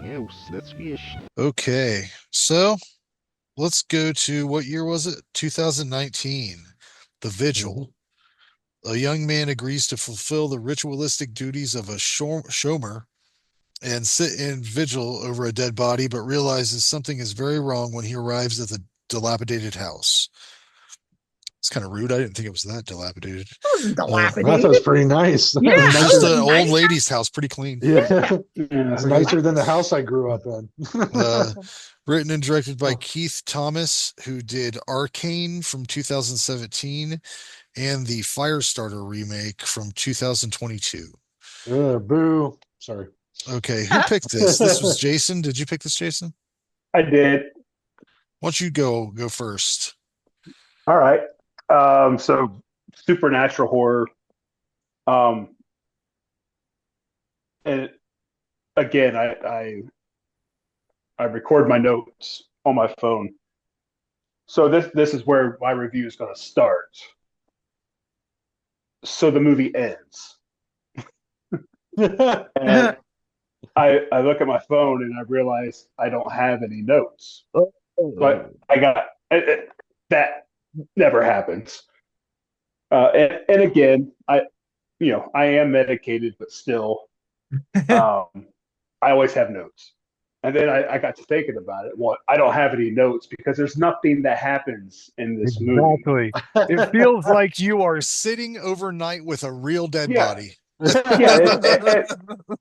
Yes, let's fish. Okay, so let's go to what year was it? 2019. The Mhm. Vigil. A young man agrees to fulfill the ritualistic duties of a shomer and sit in vigil over a dead body, but realizes something is very wrong when he arrives at the dilapidated house. It's kind of rude. I didn't think it was that dilapidated. Wasn't Uh, That sounds dilapidated. pretty nice. Yeah, it's it just was an a old nice lady's house, pretty clean. Yeah, house. it's Yeah. nicer than the house I grew up in. Uh, Written and directed by Oh, Keith Thomas, who did Arcane from 2017 and the Firestarter remake from 2022. boo. Sorry. Okay, who picked this? This was Jason. Did you pick this, Jason? I did. Why don't you go first? All right. So supernatural horror. Um, and again, I record my notes on my phone. So this is where my review is going to start. So the movie ends, and I look at my phone and I realize I don't have any notes. But I got that never happens. And again, I am medicated, but still, um, I always have notes. And then I got to thinking about it. Well, I don't have any notes because there's nothing that happens in this movie. Exactly. It feels like you are. Sitting overnight with a real dead Yeah, body. yeah,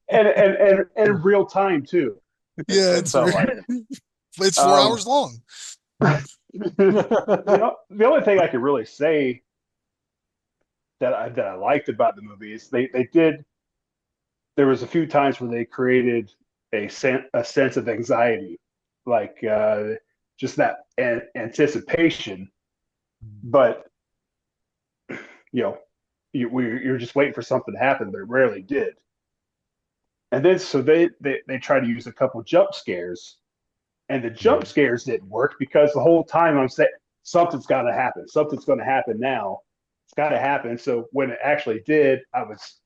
and in real time too. Yeah, It felt like. it's 4 hours Um, long. the only thing I could really say that I liked about the movie is they did. There was a few times where they created a sense of anxiety, like just that anticipation. But you know, you're just waiting for something to happen, but it rarely did. And then so they try to use a couple jump scares, and the jump scares didn't work because the whole time I'm saying something's got to happen, something's going to happen now, it's got to happen. So when it actually did, I was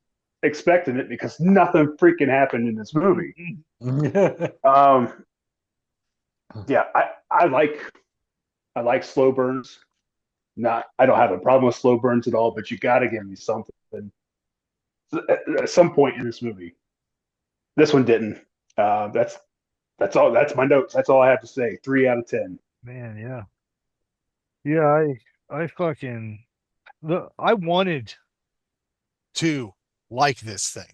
expecting it because nothing freaking happened in this movie. Um, yeah, I like slow burns. Not I don't have a problem with slow burns at all, but you got to give me something at some point in this movie. This one didn't. That's all. That's my notes. That's all I have to say. 3 out of 10. Man, yeah. Yeah, I fucking I wanted. To like this thing.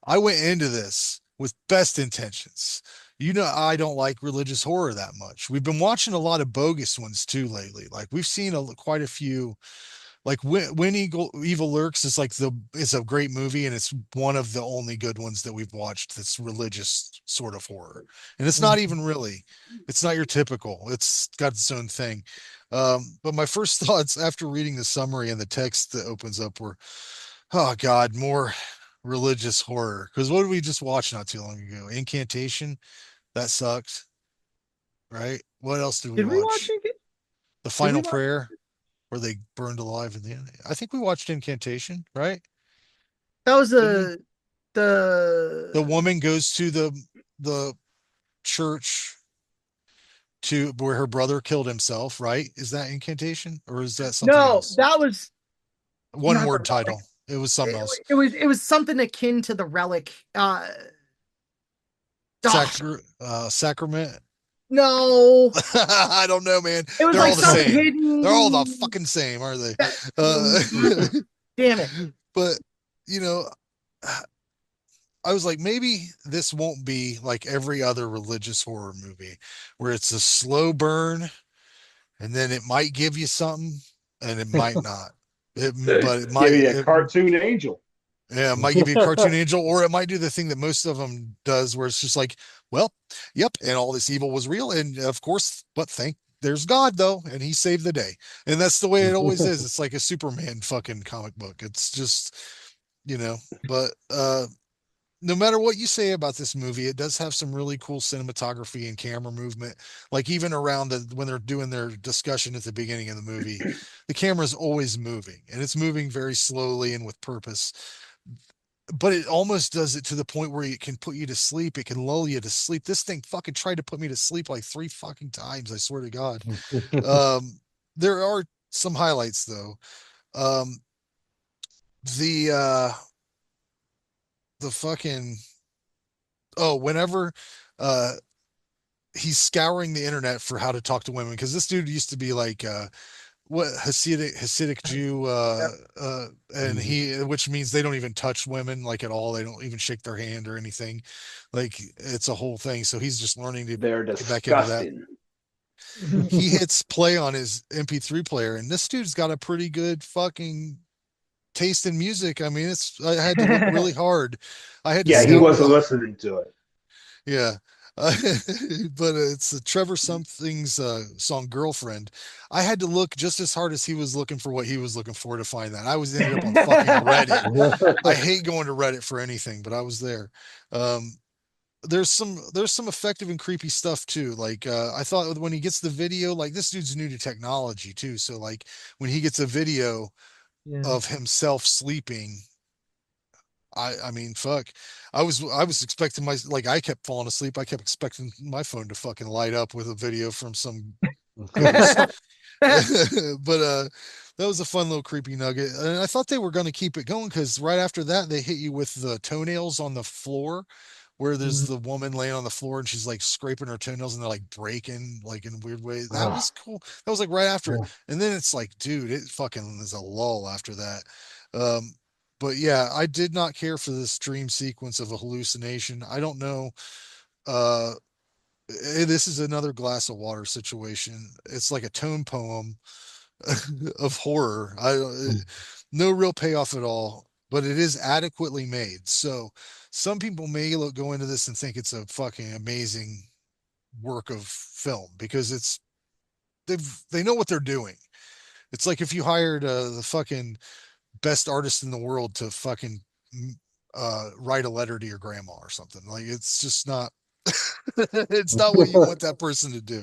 I went into this with best intentions. You know, I don't like religious horror that much. We've been watching a lot of bogus ones too lately. Like we've seen quite a few. Like when Evil Lurks is it's a great movie and it's one of the only good ones that we've watched that's religious sort of horror. And it's not even really. It's not your typical. It's got its own thing. But my first thoughts after reading the summary and the text that opens up were, oh God, more religious horror. Because what did we just watch not too long ago? Incantation. That sucked, right? What else did we Did we watch watch? it? The Did we Final watch? Prayer, where they burned alive in the end. I think we watched Incantation, right? That was Didn't we? The the woman goes to the church to where her brother killed himself, right? Is that Incantation or is that something no, else? that was One not the word relic. title. It was something else. It was something akin to the relic. Oh, Sacrament. no, I don't know, man. it was They're like all the something same. They're all the hidden. fucking same, aren't they? That, Uh, damn it! but you know, I was like, maybe this won't be like every other religious horror movie where it's a slow burn and then it might give you something and it might not. But it Give might, me a cartoon angel. yeah, it might give you a cartoon angel, or it might do the thing that most of them does, where it's just like, well, yep, and all this evil was real, and of course, but there's God though, and he saved the day, and that's the way it always is. It's like a Superman fucking comic book. It's just, you know, but no matter what you say about this movie, it does have some really cool cinematography and camera movement. Like even around when they're doing their discussion at the beginning of the movie, the camera's always moving and it's moving very slowly and with purpose. but it almost does it to the point where it can put you to sleep. It can lull you to sleep. This thing fucking tried to put me to sleep like 3 fucking times. I swear to God. Um, there are some highlights though. Um, the the fucking whenever uh he's scouring the internet for how to talk to women, because this dude used to be like what Hasidic Jew, and which means they don't even touch women like at all. They don't even shake their hand or anything. Like it's a whole thing. So he's just learning to They're get back into that. disgusting. He hits play on his MP3 player, and this dude's got a pretty good fucking taste in music. I mean, I had to look really hard. I had to Yeah, he scout wasn't really. listening to it. Yeah. But it's a Trevor Something's song "Girlfriend." I had to look just as hard as he was looking for what he was looking for to find that. I was ended up on fucking Reddit. I hate going to Reddit for anything, but I was there. Um, there's some effective and creepy stuff too. Like I thought when he gets the video, like this dude's new to technology too. So like when he gets a video Yeah. of himself sleeping, I mean, fuck. I was expecting like I kept falling asleep. I kept expecting my phone to fucking light up with a video from some ghost. But that was a fun little creepy nugget. And I thought they were going to keep it going because right after that they hit you with the toenails on the floor where there's the woman laying on the floor and she's like scraping her toenails and they're like breaking like in a weird way. That was cool. That was like right after it. And then it's like, dude, it fucking is a lull after that. Um, but yeah, I did not care for this dream sequence of a hallucination. I don't know. Uh, this is another glass of water situation. It's like a tone poem of horror. No real payoff at all, but it is adequately made. So some people may go into this and think it's a fucking amazing work of film because they know what they're doing. It's like if you hired the fucking best artist in the world to fucking write a letter to your grandma or something. Like it's just not it's not what you want that person to do.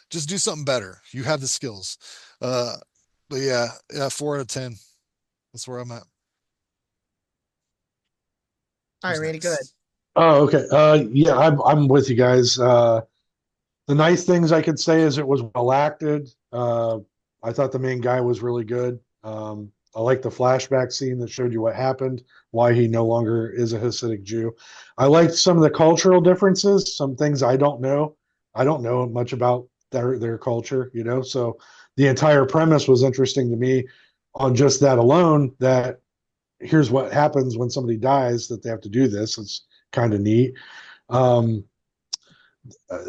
Just do something better. You have the skills. Uh but yeah, 4 out of 10. That's where I'm at. All right, Who's Randy, go ahead. next? Oh, okay. Yeah, I'm with you guys. The nice things I could say is it was well acted. I thought the main guy was really good. I like the flashback scene that showed you what happened, why he no longer is a Hasidic Jew. I liked some of the cultural differences, some things I don't know. I don't know much about their culture, you know. So the entire premise was interesting to me on just that alone. That here's what happens when somebody dies, that they have to do this. It's kind of neat. Um,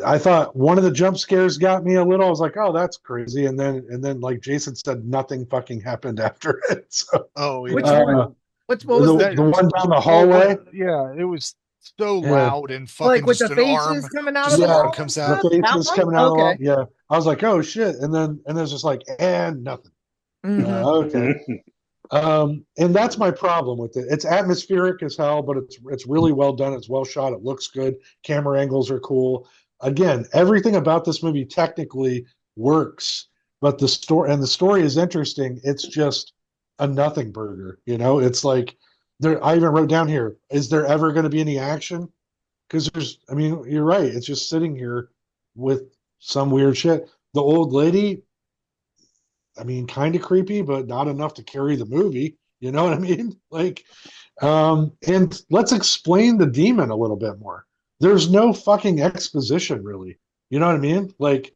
I thought one of the jump scares got me a little. I was like, "Oh, that's crazy," and then, like Jason said, nothing fucking happened after it. So, Oh Which yeah. one? What was the that? the one down the Oh, hallway, yeah, it was So yeah, loud and fucking Like with the just an arm. faces coming out Just of an the yeah, arm wall and comes the out. stuff? That faces one? coming out of the Okay. wall. Yeah, I was like, "Oh shit!" And there's just like, and nothing. Mhm. Okay. And that's my problem with it. It's atmospheric as hell, but it's really well done. It's well shot. It looks good. Camera angles are cool. Again, everything about this movie technically works, but the story is interesting. It's just a nothing burger. You know, it's like there. I even wrote down here: is there ever going to be any action? Because I mean, you're right. It's just sitting here with some weird shit. The old lady, I mean, kind of creepy, but not enough to carry the movie. You know what I mean? Like, and let's explain the demon a little bit more. There's no fucking exposition, really. You know what I mean? Like,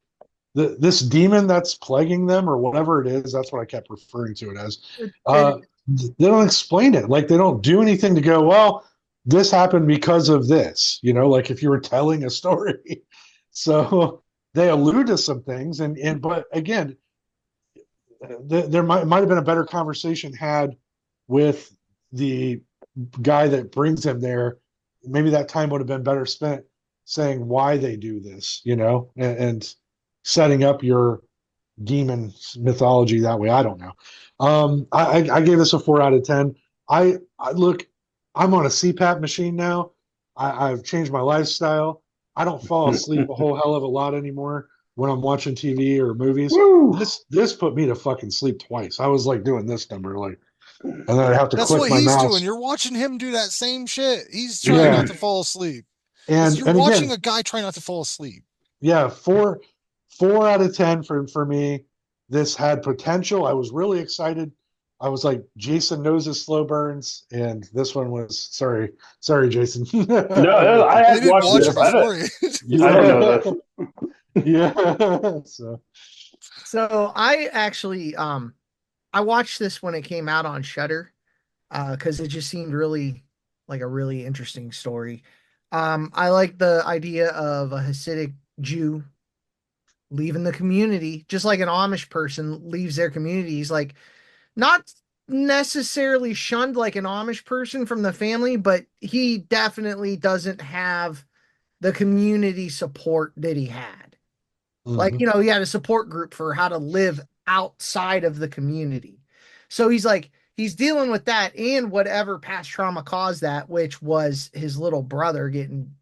this demon that's plaguing them or whatever it is, that's what I kept referring to it as. It- Uh, they don't explain it. Like, they don't do anything to go, well, this happened because of this, you know, like if you were telling a story. So they allude to some things, but again, there might have been a better conversation had with the guy that brings him there. Maybe that time would have been better spent saying why they do this, you know, and setting up your demon mythology that way. I don't know. I gave this a 4 out of 10. I look, I'm on a CPAP machine now. I've changed my lifestyle. I don't fall asleep a whole hell of a lot anymore when I'm watching TV or movies. Woo! This put me to fucking sleep twice. I was like doing this number like and then I'd have to That's click what my he's mouse. doing. You're watching him do that same shit. He's trying Yeah, not to fall asleep. and You're and watching again, a guy try not to fall asleep. yeah, 4 out of 10 for me. This had potential. I was really excited. I was like, Jason knows his slow burns, and this one was sorry, Jason. No, I Well, had he didn't watched watch this. it before. I didn't know Yeah, this. yeah. So So I actually I watched this when it came out on Shudder, because it just seemed really like a really interesting story. I like the idea of a Hasidic Jew leaving the community, just like an Amish person leaves their community. He's like not necessarily shunned like an Amish person from the family, but he definitely doesn't have the community support that he had. Like, mhm. he had a support group for how to live outside of the community. So he's like, he's dealing with that and whatever past trauma caused that, which was his little brother getting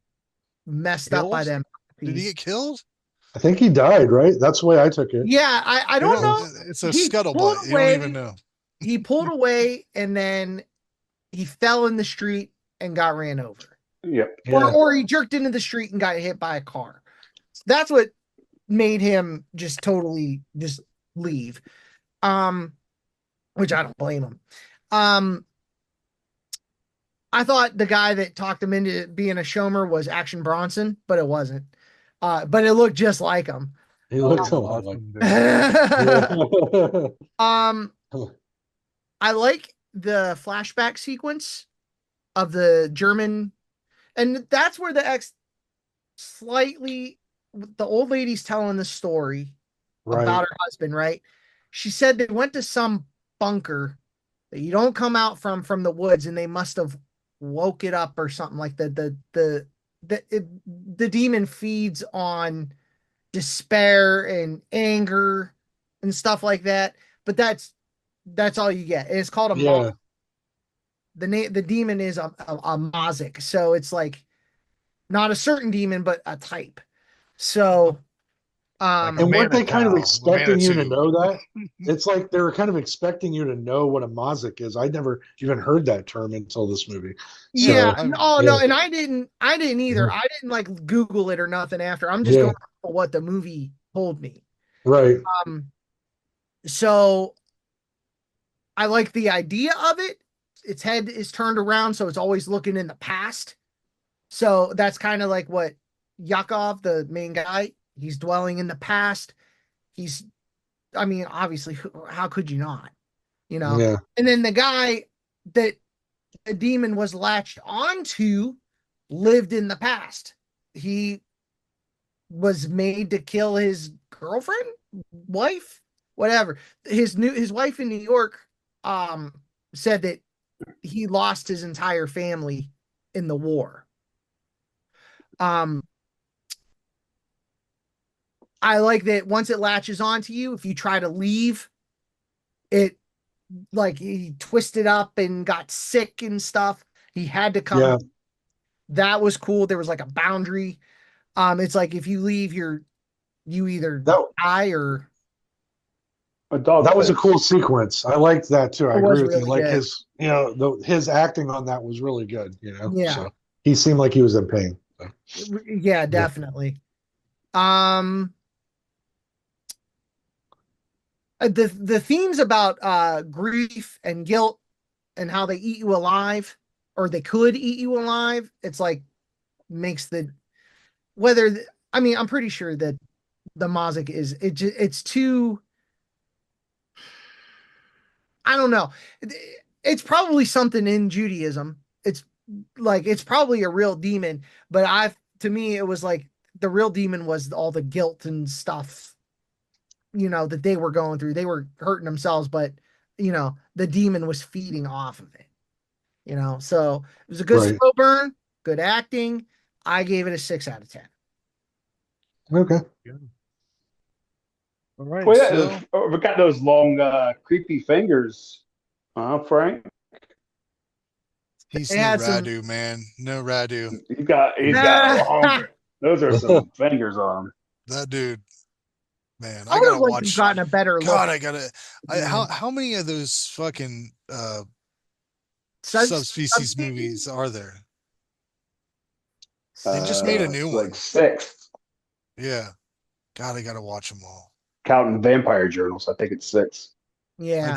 messed up by Killed? them. Did he get killed? I think he died, right? That's the way I took it. Yeah, I You don't know, know. it's a He pulled scuttlebutt. You don't even away. know. He pulled away and then he fell in the street and got ran over. Yep. Yeah, Or he jerked into the street and got hit by a car. That's what made him just totally just leave. Which I don't blame him. Um, I thought the guy that talked him into being a Shomer was Action Bronson, but it wasn't. But it looked just like him. he That looks was a lot like. awesome, dude. Yeah. I like the flashback sequence of the German, and that's where the ex slightly the old lady's telling the story Right. about her husband, right? She said they went to some bunker that you don't come out from the woods, and they must have woke it up or something like the demon feeds on despair and anger and stuff like that. But that's all you get. It's called a Yeah. the demon is a Mazik, so it's like not a certain demon, but a type. So, Like a And weren't they kind of Manitou. expecting you to Manitou. know that? It's like they were kind of expecting you to know what a Mazik is. I'd never even heard that term until this movie. yeah, So oh no, yeah, and I didn't either. I didn't like Google it or nothing after. I'm just yeah, going for what the movie told me. right. Um, so I like the idea of it. Its head is turned around, so it's always looking in the past. So that's kind of like what Yakov, the main guy, he's dwelling in the past. He's, I mean, obviously, how could you not? You know? Yeah, And then the guy that the demon was latched onto lived in the past. He was made to kill his girlfriend, wife, whatever. His wife in New York said that he lost his entire family in the war. Um I like that once it latches onto you, if you try to leave, it like he twisted up and got sick and stuff. He had to come. yeah. That was cool. There was like a boundary. It's like if you leave, you either That die or A dog that was a face. cool sequence. I liked that too. I it was agree with you. really Like good. his, his acting on that was really good. Yeah. So he seemed like he was in pain. So, Yeah, definitely. Um, the themes about grief and guilt and how they eat you alive, or they could eat you alive. It's like makes the whether I mean I'm pretty sure that the Mazik is it's too. I don't know. It's probably something in Judaism. It's like it's probably a real demon, but to me it was like the real demon was all the guilt and stuff, that they were going through. They were hurting themselves, but the demon was feeding off of it. So it was a good right. slow burn, good acting. I gave it a 6 out of 10. Okay. All right, Well, so yeah, we got those long, creepy fingers, Frank. He's It no had some. Radu, man. No Radu. He's got longer. Those are some fingers on him. That dude, man. I I would gotta have liked to have watch. gotten a better look. God, I gotta. How many of those fucking subspecies movies are there? They just made a new It's one. like 6. Yeah. God, I gotta watch them all. Counting Vampire Journals, I think it's 6. Yeah.